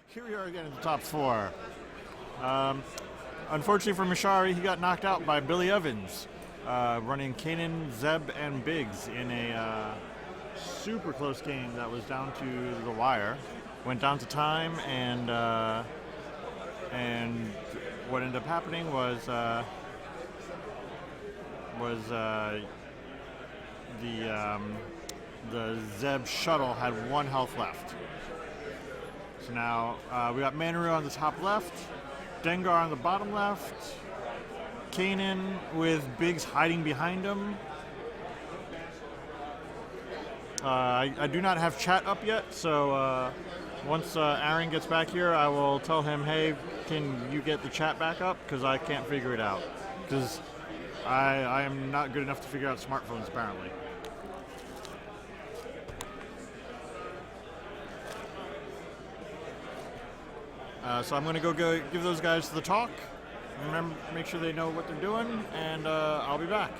Here we are again in the top four. Unfortunately for Mishari, he got knocked out by Billy Evans, running Kanan, Zeb, and Biggs in a super close game that was down to the wire. Went down to time, and what ended up happening was the Zeb shuttle had 1 health left. So now we got Manaru on the top left, Dengar on the bottom left, Kanan with Biggs hiding behind him. I do not have chat up yet, so once Aaron gets back here, I will tell him, hey, can you get the chat back up? Because I can't figure it out. Because I am not good enough to figure out smartphones, apparently. So I'm going to go give those guys the talk. Remember, make sure they know what they're doing, and I'll be back.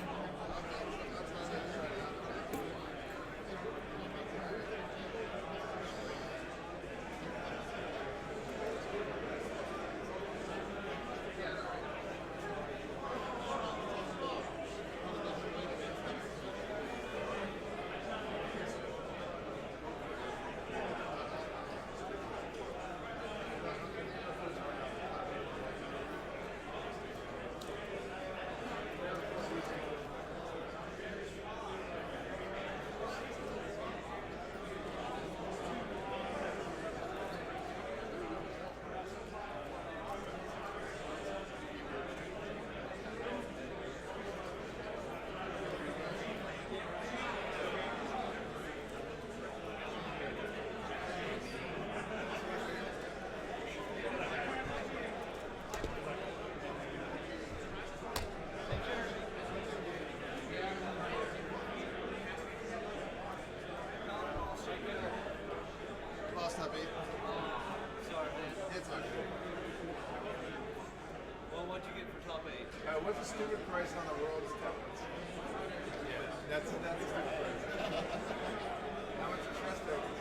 What's the stupid price on the world's tablets? Yeah, that's a stupid price. How much is trust tokens?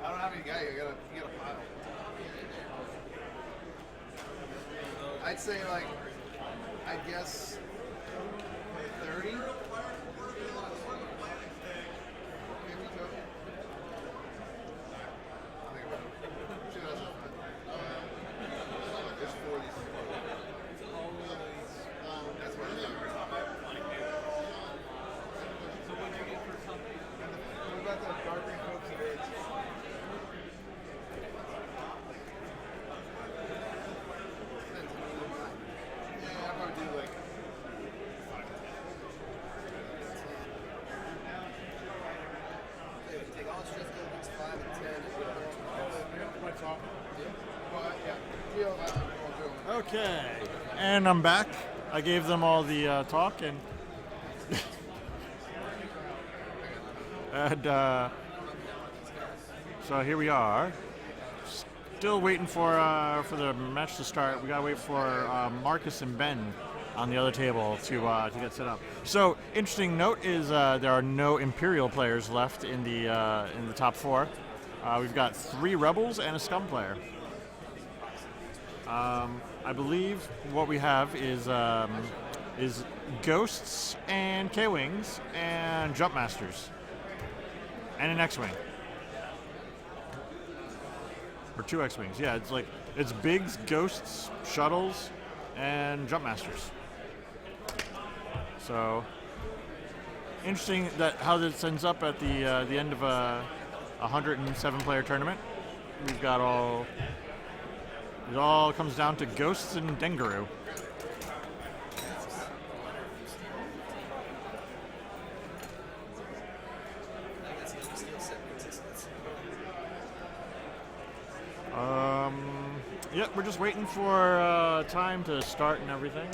I don't have any guy. You got a pile. I'd say like, I guess 30. Okay, and I'm back. I gave them all the talk, and so here we are. Still waiting for the match to start. We gotta wait for Marcus and Ben on the other table to get set up. So interesting note is there are no Imperial players left in the top four. We've got 3 Rebels and a Scum player. I believe what we have is Ghosts and K-Wings and Jumpmasters and an X-Wing. Or 2 X-Wings. Yeah, it's Bigs, Ghosts, Shuttles, and Jumpmasters. So interesting that how this ends up at the end of a 107-player tournament. We've got all. It all comes down to Ghosts and Dengaru. Yep, we're just waiting for time to start and everything.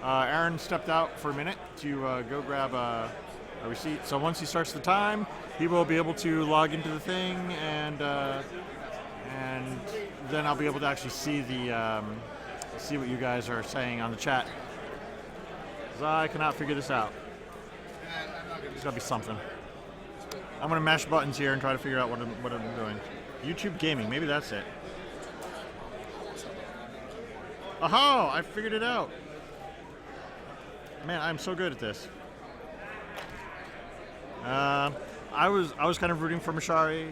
Aaron stepped out for a minute to go grab a receipt. So once he starts the time, he will be able to log into the thing, and then I'll be able to actually see see what you guys are saying on the chat. 'Cause I cannot figure this out. I'm not going to There's got to be something. I'm going to mash buttons here and try to figure out what I'm doing. YouTube gaming, maybe that's it. Aha! I figured it out. Man, I'm so good at this. I was kind of rooting for Mashari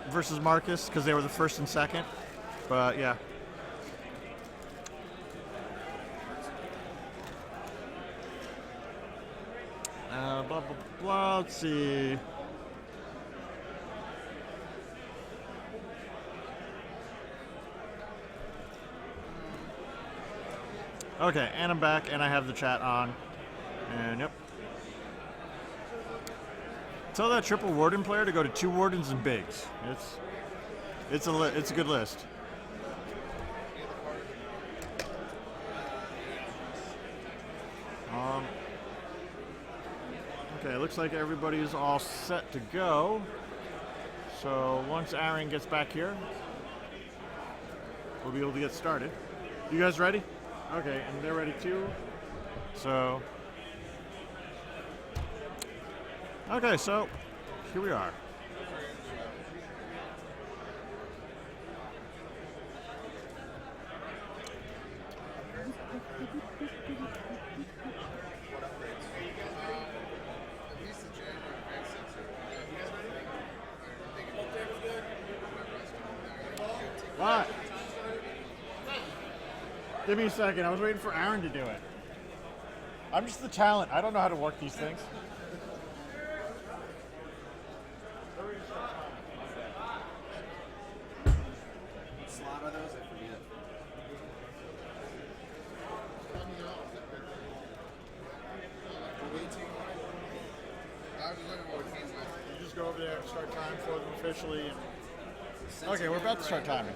versus Marcus because they were the first and second, but yeah. Blah blah blah. Let's see. Okay, and I'm back, and I have the chat on, and yep. Tell that triple Warden player to go to 2 Wardens and Bigs. It's a good list. Okay, looks like everybody's all set to go. So once Aaron gets back here, we'll be able to get started. You guys ready? Okay, and they're ready too. So, okay, so here we are. What? Give me a second. I was waiting for Aaron to do it. I'm just the talent. I don't know how to work these things. What slot are those? I forget. You just go over there and start time for them officially. Okay, we're about to start timing.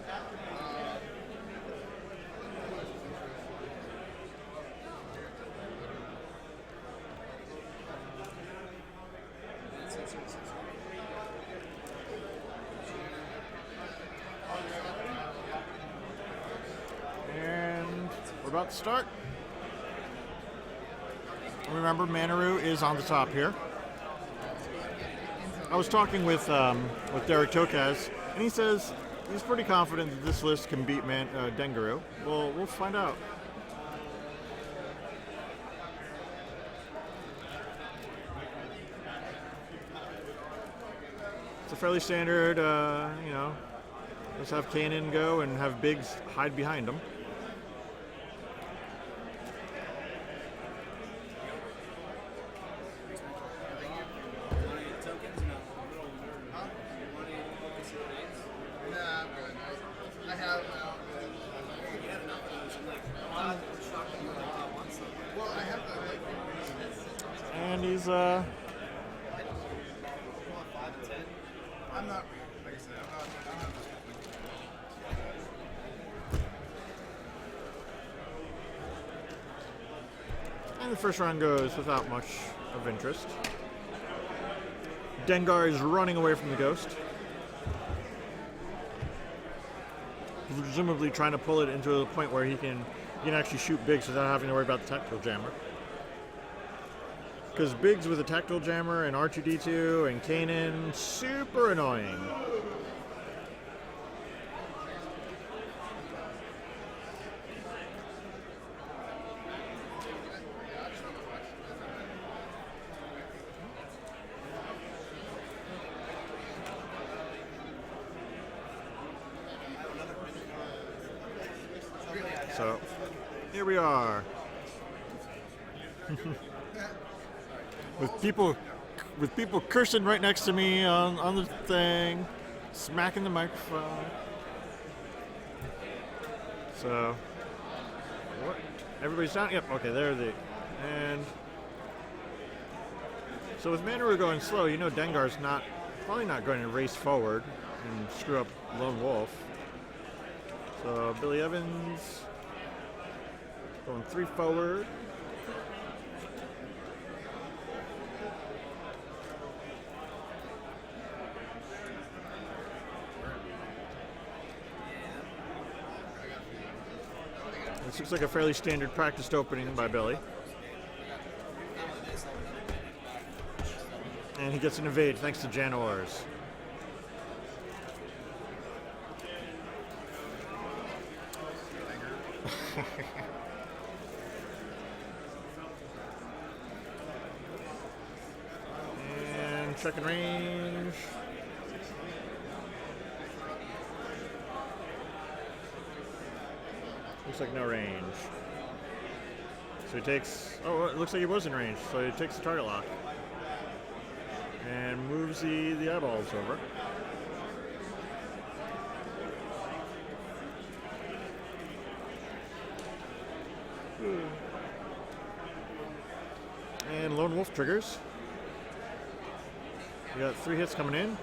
And we're about to start. Remember, Manaru is on the top here. I was talking with Derek Tokaz, and he says he's pretty confident that this list can beat Dengaru. Well, we'll find out. It's a fairly standard, let's have Kanan go and have Biggs hide behind him. And he's I'm not, like I said, I'm not And the first round goes without much of interest. Dengar is running away from the ghost. Presumably trying to pull it into the point where he can actually shoot Biggs without having to worry about the tactical jammer. Because Biggs with a tactical jammer and R2D2 and Kanan, super annoying. So, here we are. with people cursing right next to me on the thing, smacking the microphone. So, what? Everybody's down? Yep, okay, there they. And so with Manaru going slow, Dengar's probably not going to race forward and screw up Lone Wolf. So Billy Evans going 3 forward. This looks like a fairly standard practiced opening by Billy. And he gets an evade thanks to Janors. And checking range. Looks like no range. So he takes, oh, it looks like he was in range. So he takes the target lock. And moves the eyeballs over. And Lone Wolf triggers. We got 3 hits coming in.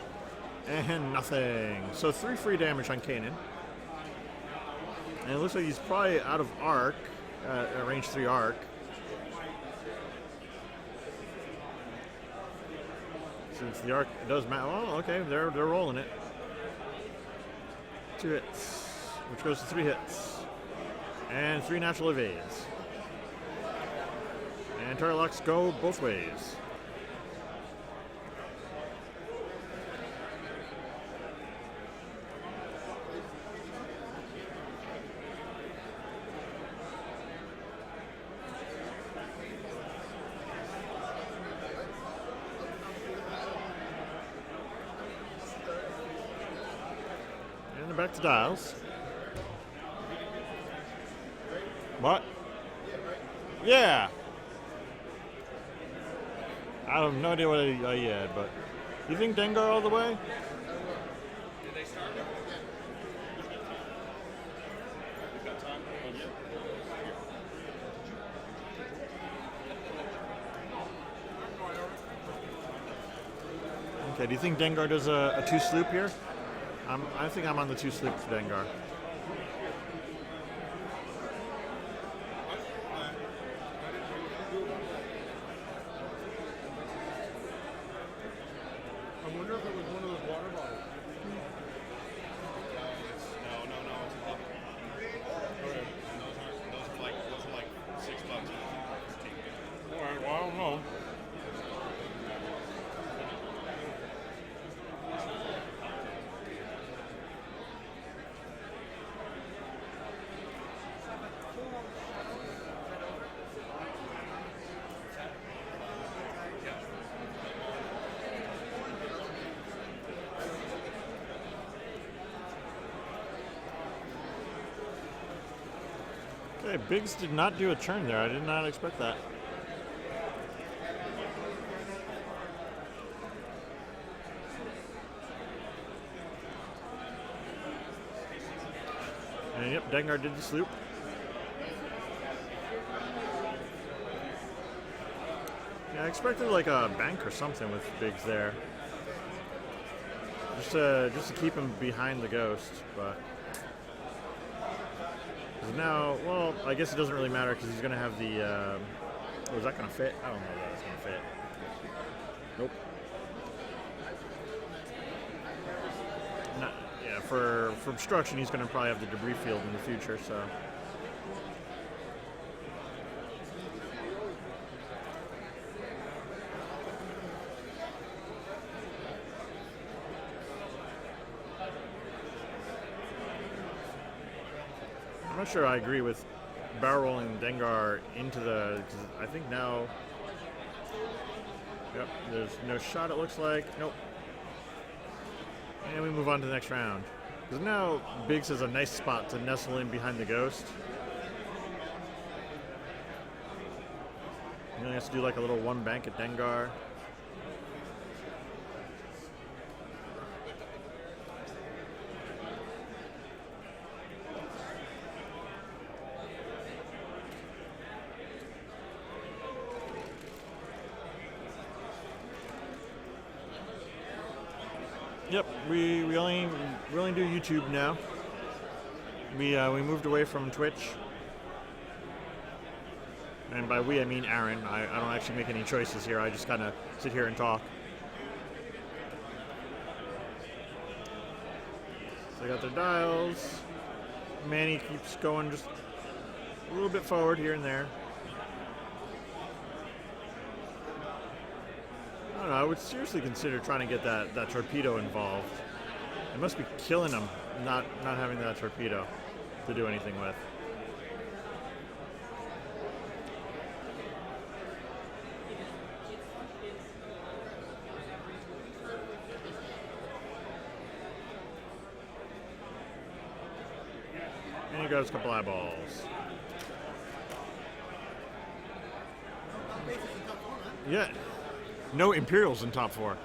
And nothing. So 3 free damage on Kanan. And it looks like he's probably out of arc, range 3 arc. Since the arc does matter. Oh, okay, they're rolling it. 2 hits, which goes to 3 hits. And 3 natural evades. And target locks go both ways. And they're back to dials. What? Yeah. I have no idea what I had, but you think Dengar all the way? Did they start? We've got time. Okay, do you think Dengar does a 2 sloop here? I think I'm on the 2 sloop for Dengar. I wonder if it was one of those water bottles. No, it's a bubble. Okay. Those are like $6. All right, well, I don't know. Okay, Biggs did not do a turn there. I did not expect that. And yep, Dengar did the sloop. Yeah, I expected like a bank or something with Biggs there. Just to keep him behind the ghost, but... Now, well, I guess it doesn't really matter because he's going to have the, oh, is that going to fit? I don't know if that's going to fit. Nope. Not, yeah, for obstruction, he's going to probably have the debris field in the future, so. I'm not sure I agree with barrel rolling Dengar into the, because I think now, yep, there's no shot it looks like, nope. And we move on to the next round. Because now Biggs has a nice spot to nestle in behind the ghost. And then he has to do like a little one bank at Dengar. Yep, we only do YouTube now. We moved away from Twitch, and by we I mean Aaron. I don't actually make any choices here. I just kind of sit here and talk. So they got their dials. Manny keeps going just a little bit forward here and there. don't know. I would seriously consider trying to get that torpedo involved. It must be killing them not having that torpedo to do anything with. And he goes a couple eyeballs. Yeah. No Imperials in top 4.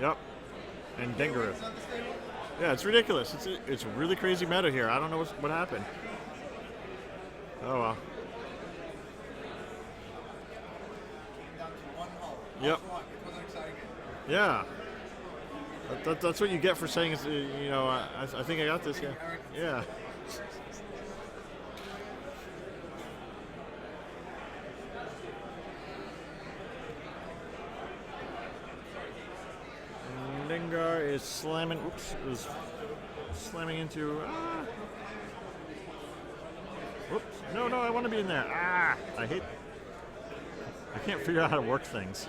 Yep. And Dengaru. Yeah, it's ridiculous. It's a really crazy meta here. I don't know what happened. Oh well. Yep. Yeah. That's what you get for saying, you know, I think I got this guy. Yeah. Dengar is slamming. Oops, is slamming into. Whoops! No, I want to be in there. I can't figure out how to work things.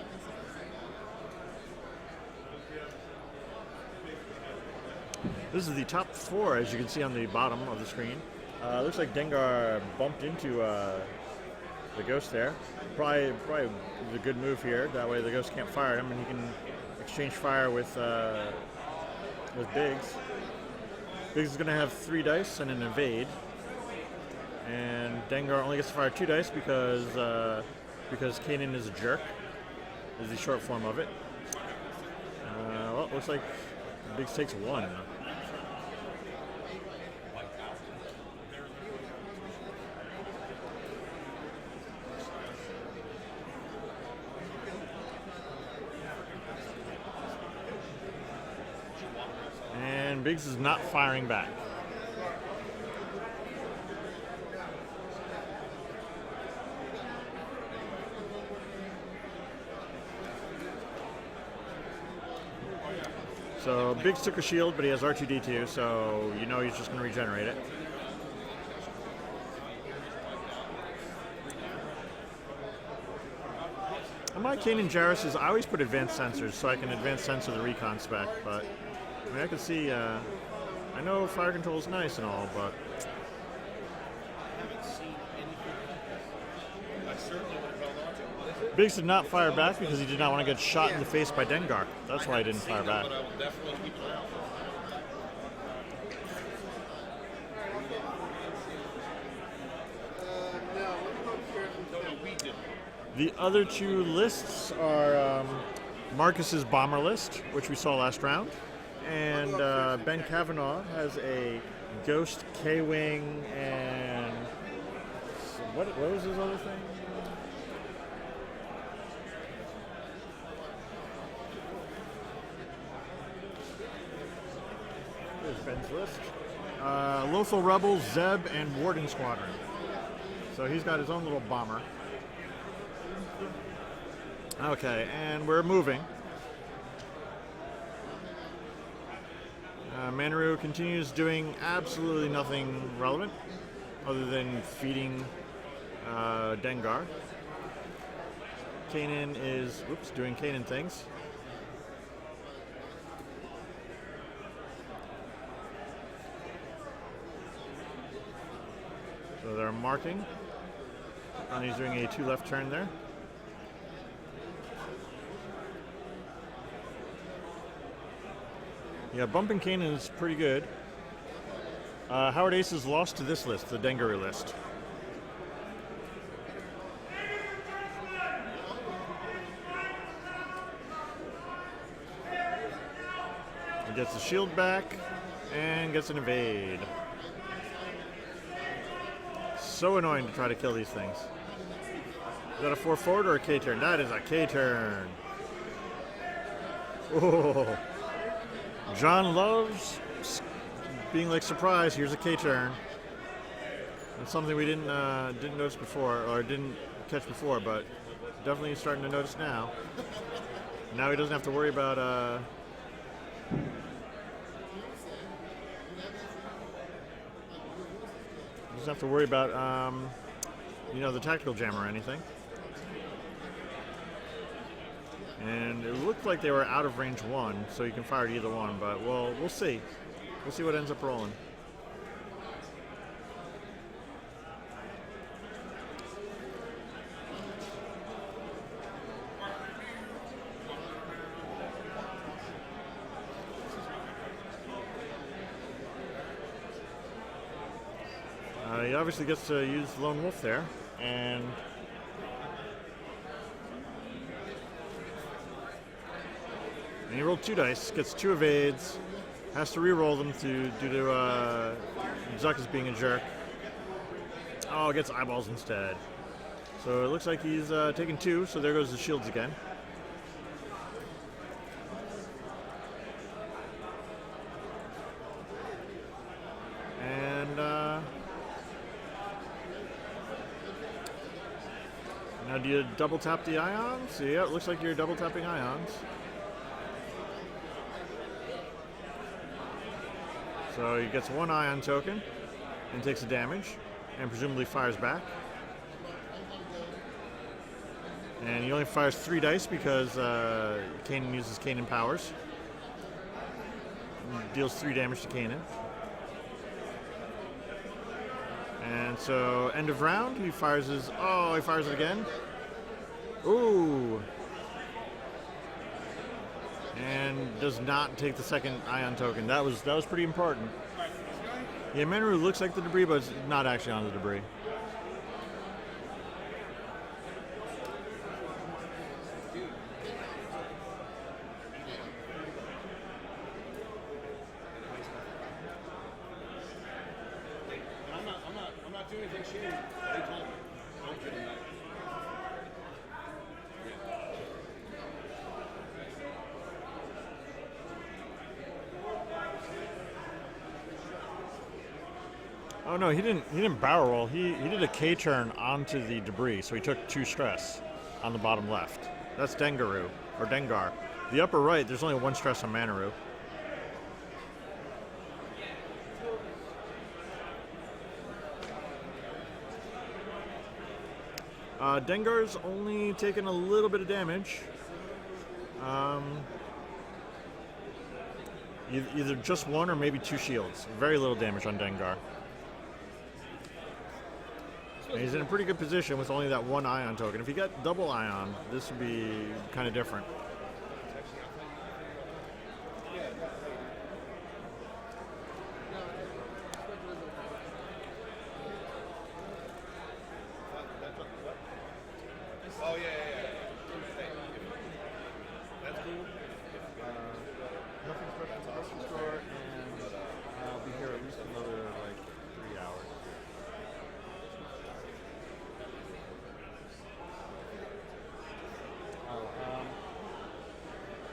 This is the top 4, as you can see on the bottom of the screen. Looks like Dengar bumped into the Ghost there. Probably a good move here. That way the Ghost can't fire him, and he can exchange fire with Biggs. Biggs is going to have 3 dice and an evade, and Dengar only gets to fire 2 dice because Kanan is a jerk. Is the short form of it. Well, it looks like Biggs takes 1. And Biggs is not firing back. So Biggs took a shield, but he has R2-D2, so you know he's just going to regenerate it. On my Kanan Jarrus I always put advanced sensors so I can advance sensor the recon spec, but I mean I can see, I know fire control is nice and all, but Biggs did not fire back because he did not want to get shot in the face by Dengar. That's why he didn't fire back. The other 2 lists are Marcus's bomber list, which we saw last round, and Ben Kavanaugh has a Ghost K-Wing and what was his other thing? There's Ben's list. Lothal Rebels, Zeb, and Warden Squadron. So he's got his own little bomber. Okay, and we're moving. Manaru continues doing absolutely nothing relevant other than feeding Dengar. Kanan is, doing Kanan things. So they're marking. And he's doing a 2 left turn there. Yeah, bumping Kanan is pretty good. Howard Ace is lost to this list, the Dengaru list. He gets the shield back and gets an evade. So annoying to try to kill these things. Is that a 4 forward or a K turn? That is a K turn. Oh. John loves being like, surprise, here's a K turn. That's something we didn't notice before, or didn't catch before, but definitely starting to notice now. Now he doesn't have to worry about you know, the tactical jam or anything. And it looked like they were out of range 1, so you can fire at either one, but we'll see. We'll see what ends up rolling. He obviously gets to use Lone Wolf there, and he rolled 2 dice, gets 2 evades, has to re-roll them due to Zuckus being a jerk. Oh, gets eyeballs instead. So it looks like he's taking 2, so there goes the shields again. And now do you double tap the ions? Yeah, it looks like you're double tapping ions. So he gets 1 ion token and takes the damage and presumably fires back. And he only fires 3 dice because Kanan uses Kanan powers. Deals 3 damage to Kanan. And so end of round, he fires his, oh, he fires it again. Ooh. And does not take the second ion token. That was pretty important. Yeah, Manaru looks like the debris, but it's not actually on the debris. I'm not doing anything shady. They told me. Don't do that. Oh no, he didn't barrel roll. He did a K turn onto the debris, so he took 2 stress on the bottom left. That's Dengaru or Dengar. The upper right, there's only 1 stress on Manaru. Dengar's only taken a little bit of damage. Either just 1 or maybe 2 shields. Very little damage on Dengar. And he's in a pretty good position with only that 1 ion token. If he got double ion, this would be kind of different. Oh, yeah. That's cool. Nothing special at the grocery store, and I'll be here at least another 3 hours.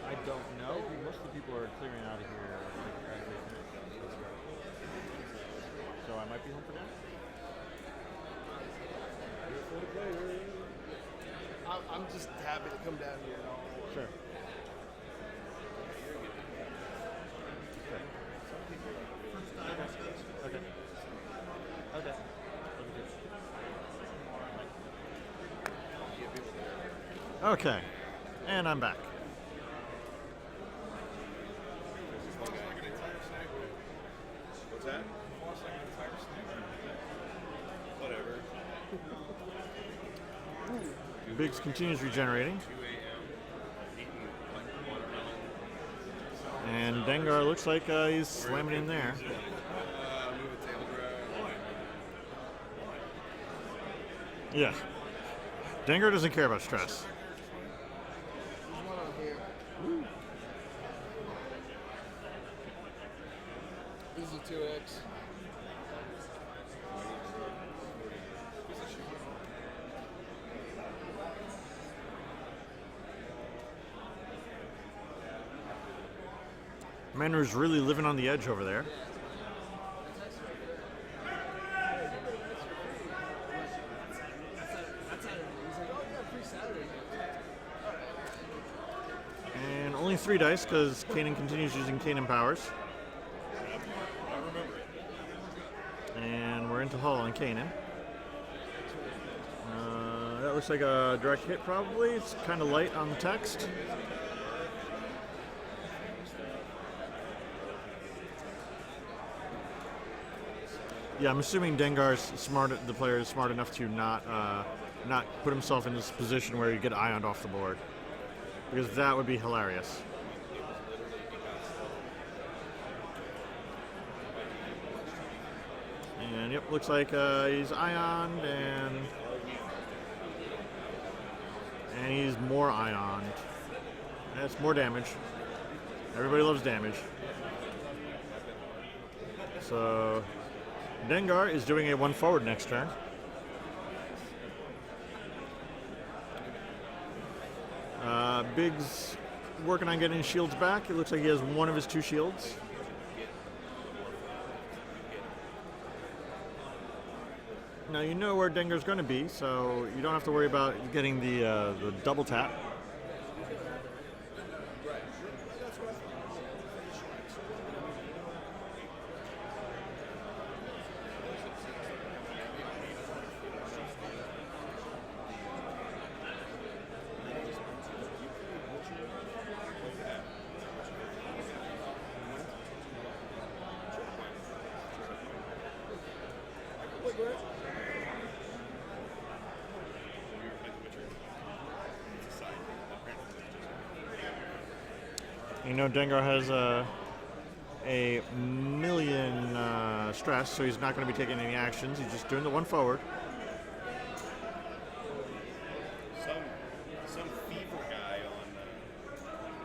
I don't know. Most of the people are clearing out of here as they finish. So I might be home for dinner. I'm just happy to come down here. Sure. Okay. Okay. Okay. And I'm back. What's that? Whatever. Biggs continues regenerating. 2 a.m. Eating watermelon. And Dengar looks like he's slamming in there. Move a table grab. Yeah. Dengar doesn't care about stress. There's one on here. This is a 2X. Manaru's really living on the edge over there. And only 3 dice because Kanan continues using Kanan powers. And we're into Hull on Kanan. That looks like a direct hit probably. It's kind of light on the text. Yeah, I'm assuming Dengar's smart. The player is smart enough to not put himself in this position where you get ioned off the board, because that would be hilarious. And yep, looks like he's ioned and he's more ioned. That's more damage. Everybody loves damage. So Dengar is doing a 1 forward next turn. Biggs working on getting his shields back. It looks like he has one of his 2 shields. Now you know where Dengar's going to be, so you don't have to worry about getting the double tap. You know Dengar has a million stress, so he's not going to be taking any actions. He's just doing the 1 forward. Some fever guy on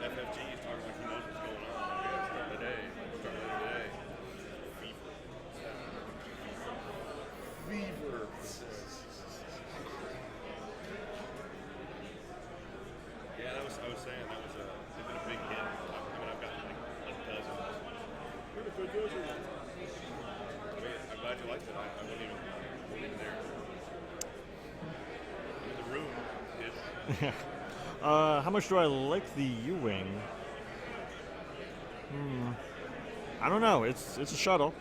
FFG is talking like he knows what's going on. Yeah, start today. Fever. Yeah, I was saying that was it's been a big hit. I mean, I've gotten like a dozen. I'm glad you liked it. I wasn't even there. I'm in the room. How much do I like the U-wing? I don't know. It's a shuttle.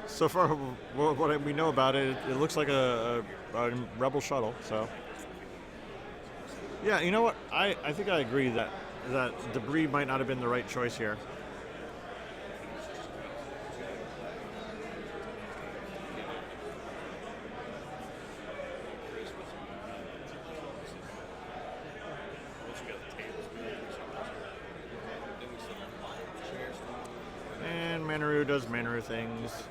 So far, what we know about it, it looks like a Rebel shuttle. So, yeah, you know what? I think I agree that debris might not have been the right choice here. And Manaru does Manaru things.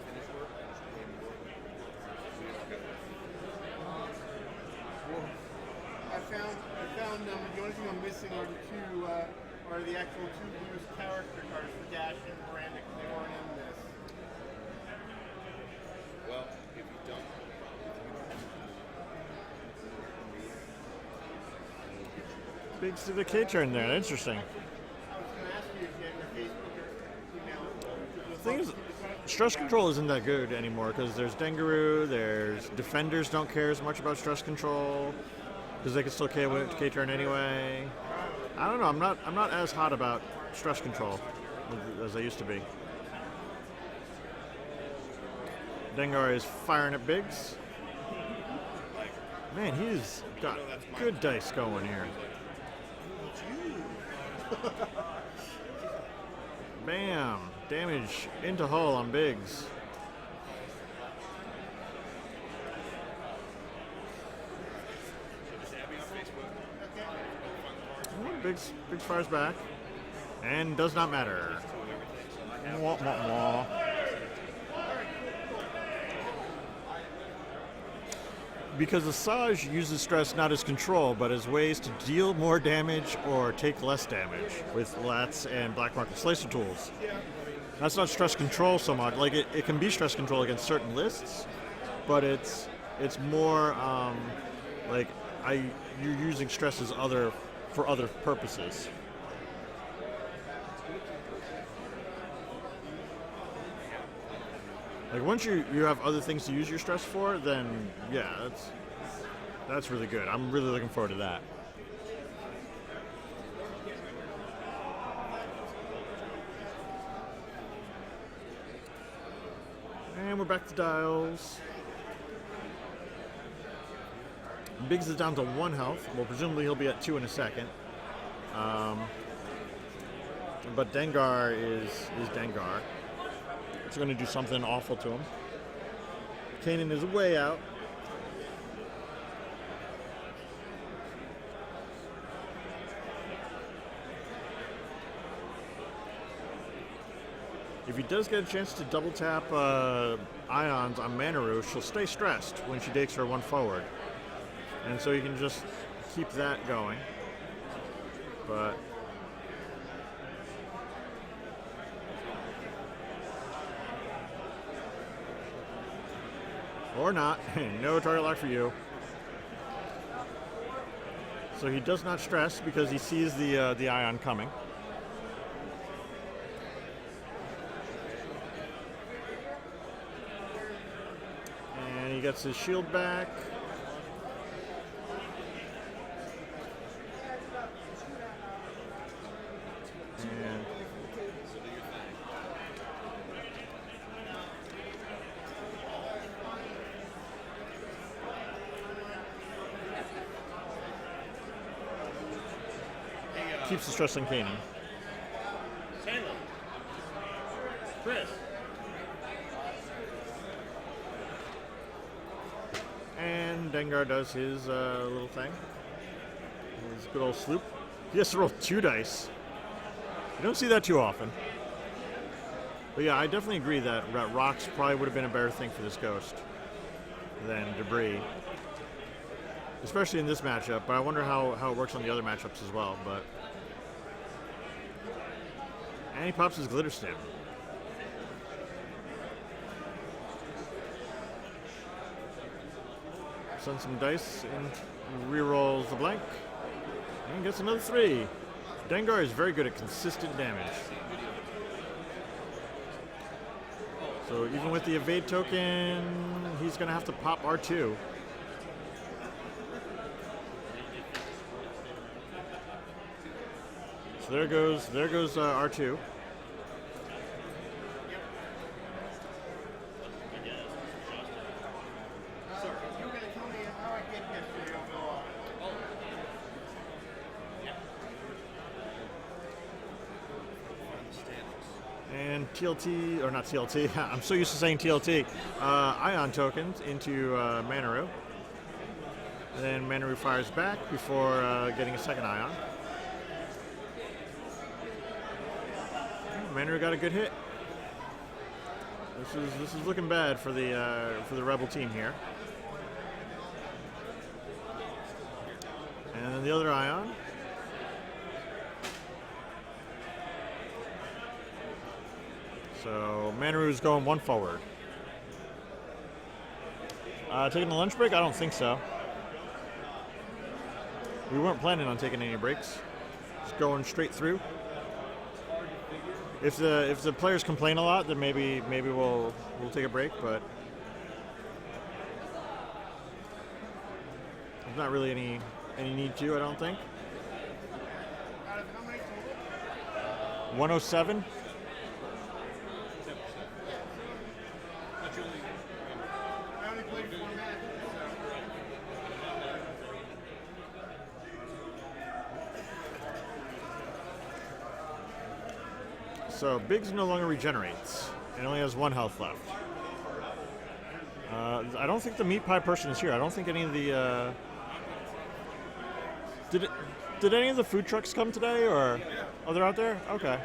I found the only thing I'm missing are the actual 2 used character cards for Dash and Miranda, because they weren't in this. Well, if you don't, Big to the K turn there. Interesting. I was going to ask you if you had your Facebook or email. The thing is, stress control isn't that good anymore because there's Dengaru, there's defenders don't care as much about stress control because they can still K turn anyway. I don't know. I'm not as hot about stress control as I used to be. Dengar is firing at Biggs. Man, he's got good dice going here. Bam! Damage into hull on Biggs. Biggs fires back. And does not matter. Wah, wah, wah. Because Asajj uses stress not as control, but as ways to deal more damage or take less damage with Lats and Black Market Slicer tools. That's not stress control so much. Like it can be stress control against certain lists, but it's more like you're using stress as for other purposes. Like once you have other things to use your stress for, then yeah, that's really good. I'm really looking forward to that. And we're back to dials. Biggs is down to 1 health. Well, presumably he'll be at 2 in a second. But Dengar is Dengar. It's going to do something awful to him. Kanan is way out. If he does get a chance to double tap Ions on Manaru, she'll stay stressed when she takes her 1 forward. And so you can just keep that going. But or not. No target lock for you. So he does not stress because he sees the Ion coming. And he gets his shield back. And keeps the stress on Kanan. Salem. Chris. And Dengar does his little thing. His good old sloop. He has to roll 2 dice. You don't see that too often. But yeah, I definitely agree that rocks probably would have been a better thing for this ghost than debris. Especially in this matchup, but I wonder how it works on the other matchups as well. But and he pops his glitter stem. Sends some dice and re-rolls the blank. And gets another 3. Dengar is very good at consistent damage. So even with the evade token, he's going to have to pop R2. So there goes R2. And TLT, or not TLT, I'm so used to saying TLT, Ion tokens into Manaru. And then Manaru fires back before getting a second Ion. Manaru got a good hit. This is looking bad for the Rebel team here. And then the other Ion. So Manaru's going 1 forward. Taking the lunch break? I don't think so. We weren't planning on taking any breaks. Just going straight through. If the players complain a lot, then maybe we'll take a break, but there's not really any need to, I don't think. 107. I only played 4 matches, So Biggs no longer regenerates and only has 1 health left. I don't think the meat pie person is here. I don't think any of the did any of the food trucks come today, or oh, they're out there? Okay.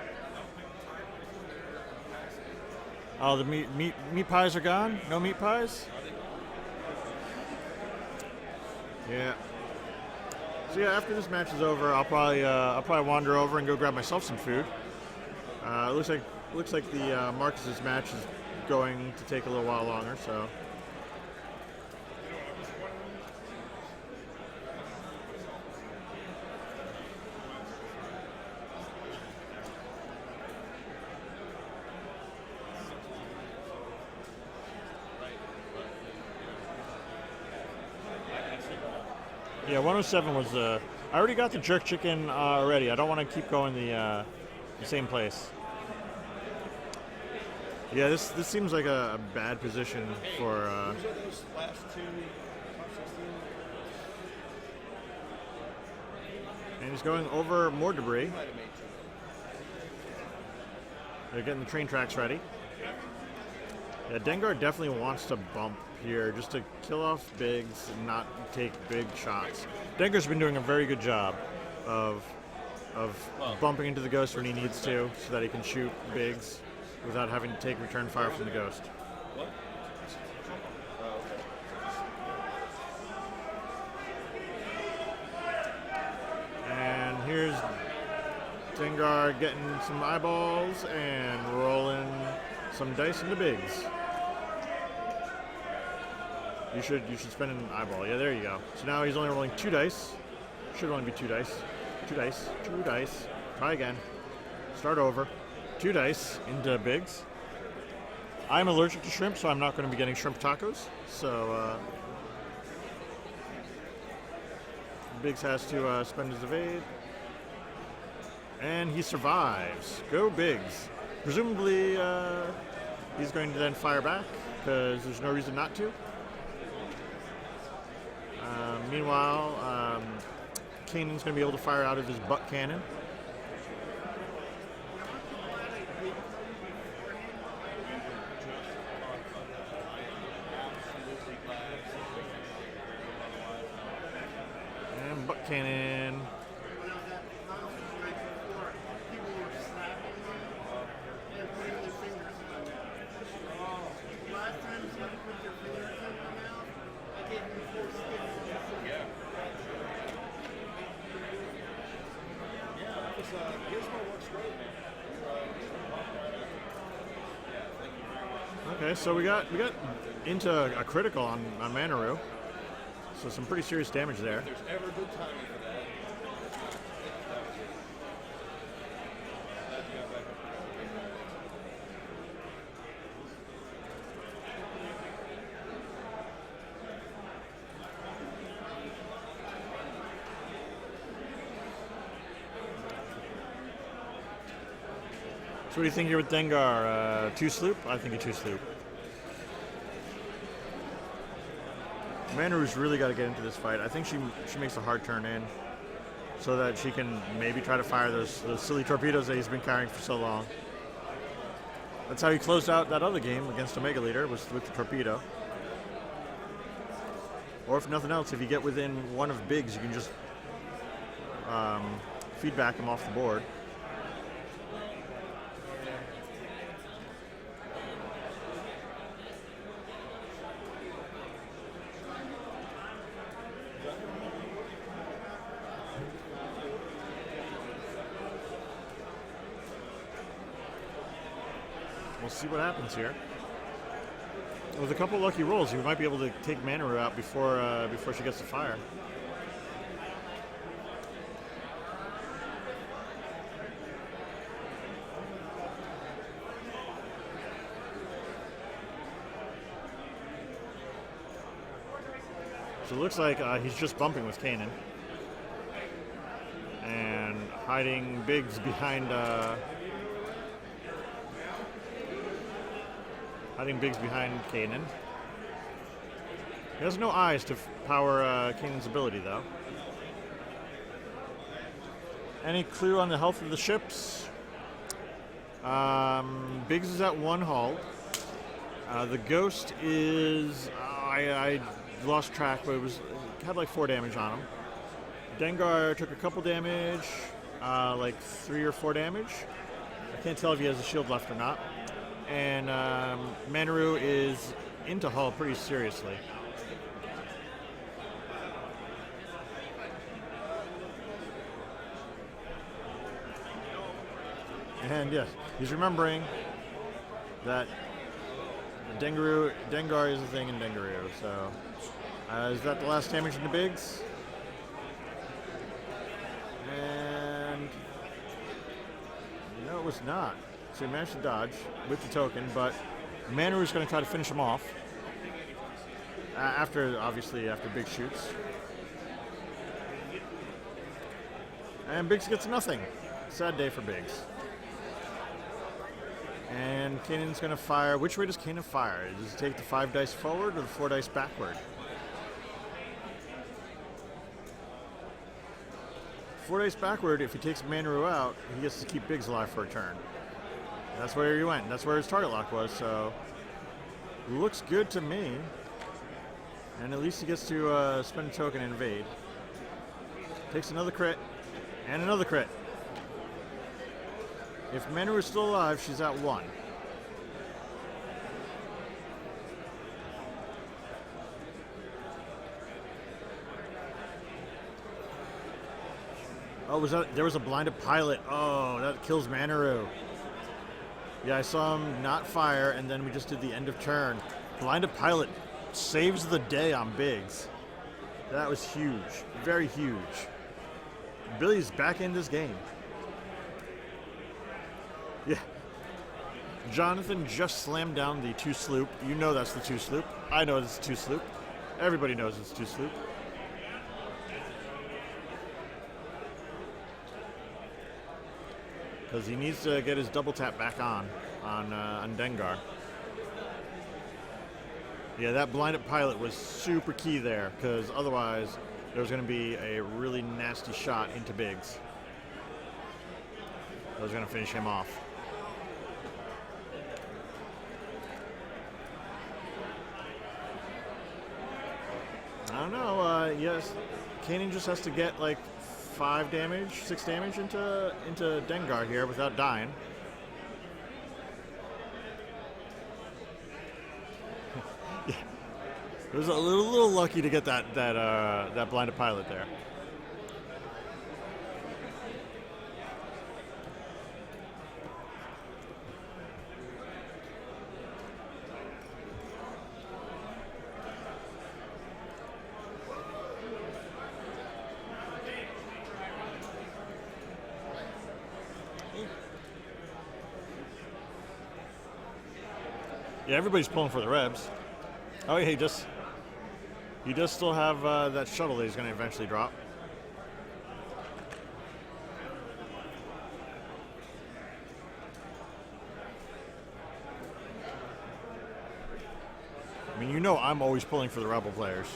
Oh, the meat pies are gone. No meat pies. Yeah. So yeah, after this match is over, I'll probably wander over and go grab myself some food. It looks like the Marcus's match is going to take a little while longer. So. Yeah, 107 was I already got the jerk chicken already. I don't want to keep going the same place. Yeah, this seems like a bad position for. Who's are those last 2 top 16? And he's going over more debris. They're getting the train tracks ready. Yeah, Dengar definitely wants to bump here just to kill off Biggs and not take big shots. Dengar's been doing a very good job of bumping into the Ghost when he needs to so that he can shoot Biggs without having to take return fire from the Ghost. And here's Dengar getting some eyeballs and rolling some dice into Biggs. You should spend an eyeball. Yeah, there you go. So now he's only rolling 2 dice. Should only be 2 dice. 2 dice. 2 dice. Try again. Start over. 2 dice into Biggs. I'm allergic to shrimp, so I'm not going to be getting shrimp tacos. So Biggs has to spend his evade. And he survives. Go Biggs. Presumably he's going to then fire back because there's no reason not to. Meanwhile, Kanan's going to be able to fire out of his butt cannon. And butt cannon. Okay, so we got into a critical on Manaru, so some pretty serious damage there. There's ever good timing for that. So what do you think here with Dengar? 2 sloop? I think a 2 sloop. Manaru's really got to get into this fight. I think she makes a hard turn in so that she can maybe try to fire those silly torpedoes that he's been carrying for so long. That's how he closed out that other game against Omega Leader, was with the torpedo. Or if nothing else, if you get within one of Biggs, you can just feedback him off the board. We'll see what happens here. With a couple lucky rolls, you might be able to take Manaru out before she gets to fire. So it looks like he's just bumping with Kanan and hiding Biggs behind. Hiding Biggs behind Kanan. He has no eyes to power Kanan's ability, though. Any clue on the health of the ships? Biggs is at 1 hull. The Ghost is... I lost track, but it had like 4 damage on him. Dengar took a couple damage, like 3 or 4 damage. I can't tell if he has a shield left or not. And Manaru is into hull pretty seriously. And yes, he's remembering that Dengar is a thing in Dengaroo. So, is that the last damage into Biggs? And no, it was not. So he managed to dodge with the token, but Manaru's going to try to finish him off. After Biggs shoots. And Biggs gets nothing. Sad day for Biggs. And Kanan's going to fire. Which way does Kanan fire? Does he take the 5 dice forward or the 4 dice backward? 4 days backward, if he takes Manoru out, he gets to keep Biggs alive for a turn. That's where he went. That's where his target lock was, so looks good to me. And at least he gets to spend a token and invade. Takes another crit, and another crit. If Manoru is still alive, she's at 1. Oh, there was a blinded pilot. Oh, that kills Manoru. Yeah, I saw him not fire, and then we just did the end of turn. Blinded pilot saves the day on Biggs. That was huge. Very huge. Billy's back in this game. Yeah. Jonathan just slammed down the 2 sloop. You know that's the 2 sloop. I know it's 2 sloop. Everybody knows it's 2 sloop. Because he needs to get his double tap back on Dengar. Yeah, that blinded pilot was super key there, because otherwise there was going to be a really nasty shot into Biggs. That was going to finish him off. I don't know. Yes, Kanan just has to get like 5 damage, 6 damage into Dengar here without dying. Yeah. It was a little lucky to get that blinded pilot there. Yeah, everybody's pulling for the Rebs. Oh, yeah, he does still have that shuttle that he's going to eventually drop. I mean, you know I'm always pulling for the Rebel players.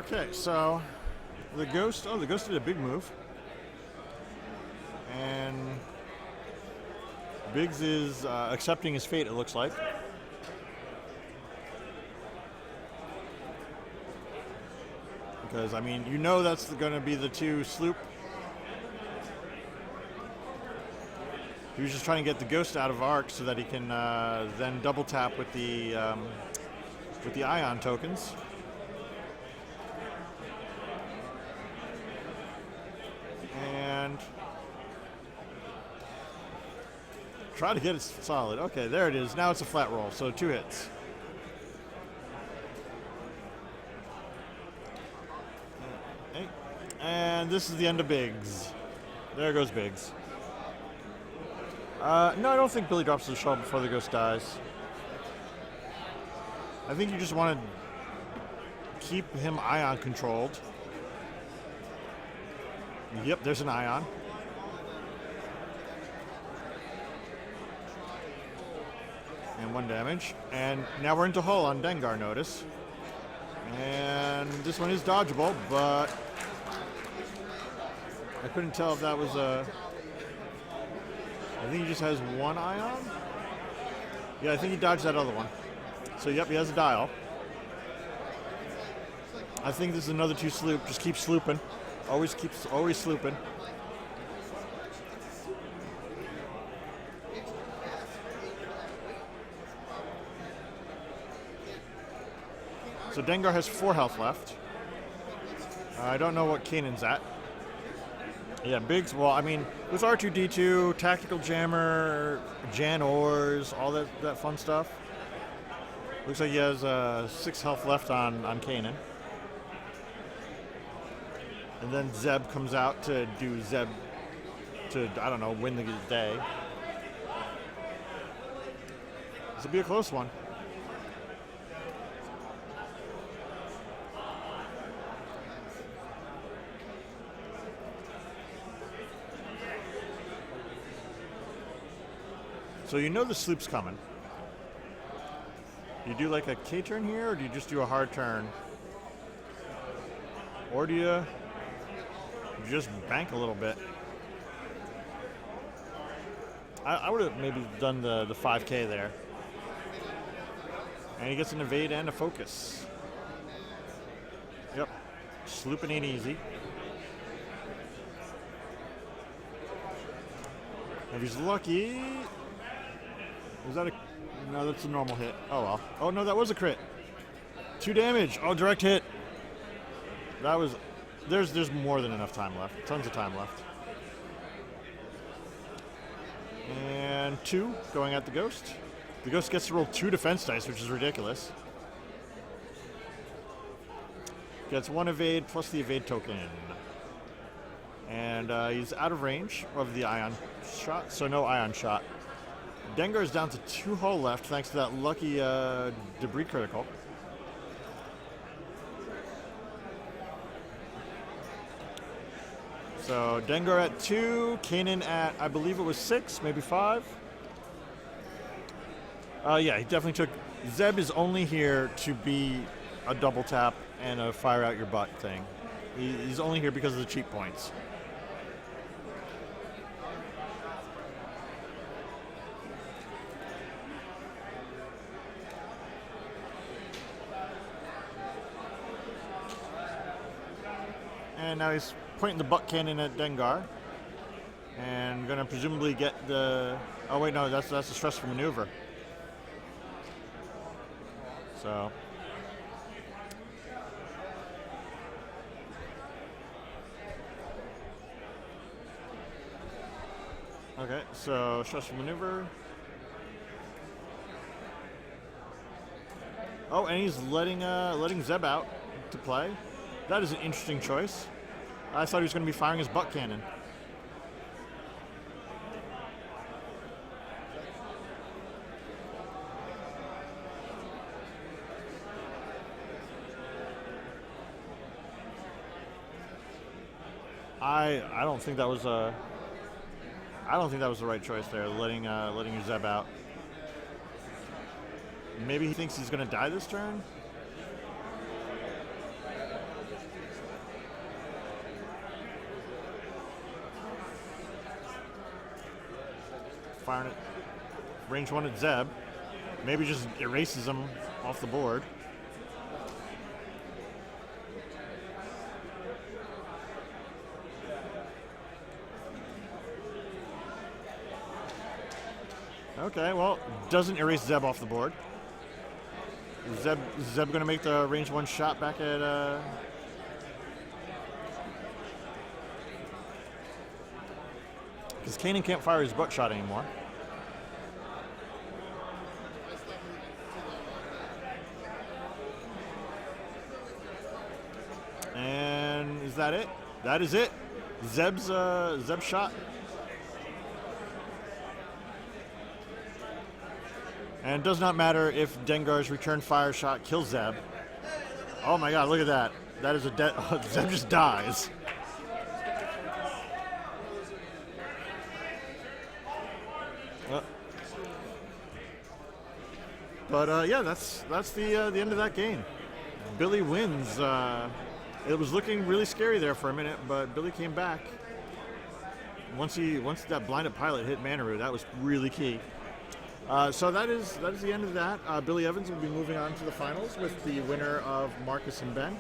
Okay, so the Ghost did a big move. And Biggs is accepting his fate, it looks like. Because, I mean, you know that's going to be the 2 sloop. He was just trying to get the Ghost out of Arc so that he can then double tap with the Ion tokens. And try to get it solid. Okay, there it is. Now it's a flat roll, so 2 hits. Okay. And this is the end of Biggs. There goes Biggs. No, I don't think Billy drops the shuttle before the Ghost dies. I think you just want to keep him Ion controlled. Yep, there's an Ion. And 1 damage. And now we're into hull on Dengar, notice. And this one is dodgeable, but I couldn't tell if that was a... I think he just has 1 Ion. Yeah, I think he dodged that other one. So, yep, he has a dial. I think this is another 2 sloop. Just keep slooping. Always slooping. So Dengar has 4 health left. I don't know what Kanan's at. Yeah, Biggs, well, I mean, with R2-D2, Tactical Jammer, Jan Ors, all that fun stuff. Looks like he has 6 health left on Kanan. And then Zeb comes out to do Zeb to, I don't know, win the day. This will be a close one. So you know the sloop's coming. Do you do like a K-turn here, or do you just do a hard turn? Or do you just bank a little bit? I would have maybe done the 5K there. And he gets an evade and a focus. Yep. Slooping ain't easy. If he's lucky... Was that a... No, that's a normal hit. Oh, well. Oh, no, that was a crit. 2 damage. Oh, direct hit. That was... There's more than enough time left. Tons of time left. And 2 going at the Ghost. The Ghost gets to roll 2 defense dice, which is ridiculous. Gets 1 evade plus the evade token. And he's out of range of the ion shot, so no ion shot. Dengar is down to 2 hull left thanks to that lucky debris critical. So Dengar at 2, Kanan at, I believe it was 6, maybe 5. Yeah, he definitely took... Zeb is only here to be a double tap and a fire out your butt thing. He's only here because of the cheat points. And now he's pointing the butt cannon at Dengar. And gonna presumably get the... Oh wait, no, that's a stressful maneuver. So... Okay, so stressful maneuver. Oh, and he's letting Zeb out to play. That is an interesting choice. I thought he was going to be firing his butt cannon. I don't think that was a... I don't think that was the right choice there, letting your Zeb out. Maybe he thinks he's going to die this turn? Firing it. Range 1 at Zeb. Maybe just erases him off the board. Okay, well, doesn't erase Zeb off the board. Zeb going to make the range 1 shot back at... Because Kanan can't fire his butt shot anymore. And is that it? That is it. Zeb's shot. And it does not matter if Dengar's return fire shot kills Zeb. Oh my god, look at that. That is a dead... Zeb just dies. But yeah, that's the end of that game. Billy wins. It was looking really scary there for a minute, but Billy came back. Once that blinded pilot hit Manaru, that was really key. So that is the end of that. Billy Evans will be moving on to the finals with the winner of Marcus and Ben.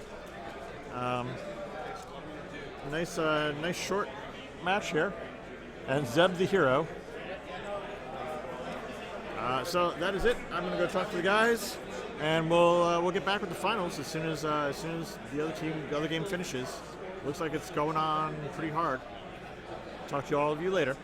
Nice short match here, and Zeb the hero. So that is it. I'm gonna go talk to the guys, and we'll get back with the finals as soon as the other game finishes. Looks like it's going on pretty hard. Talk to all of you later.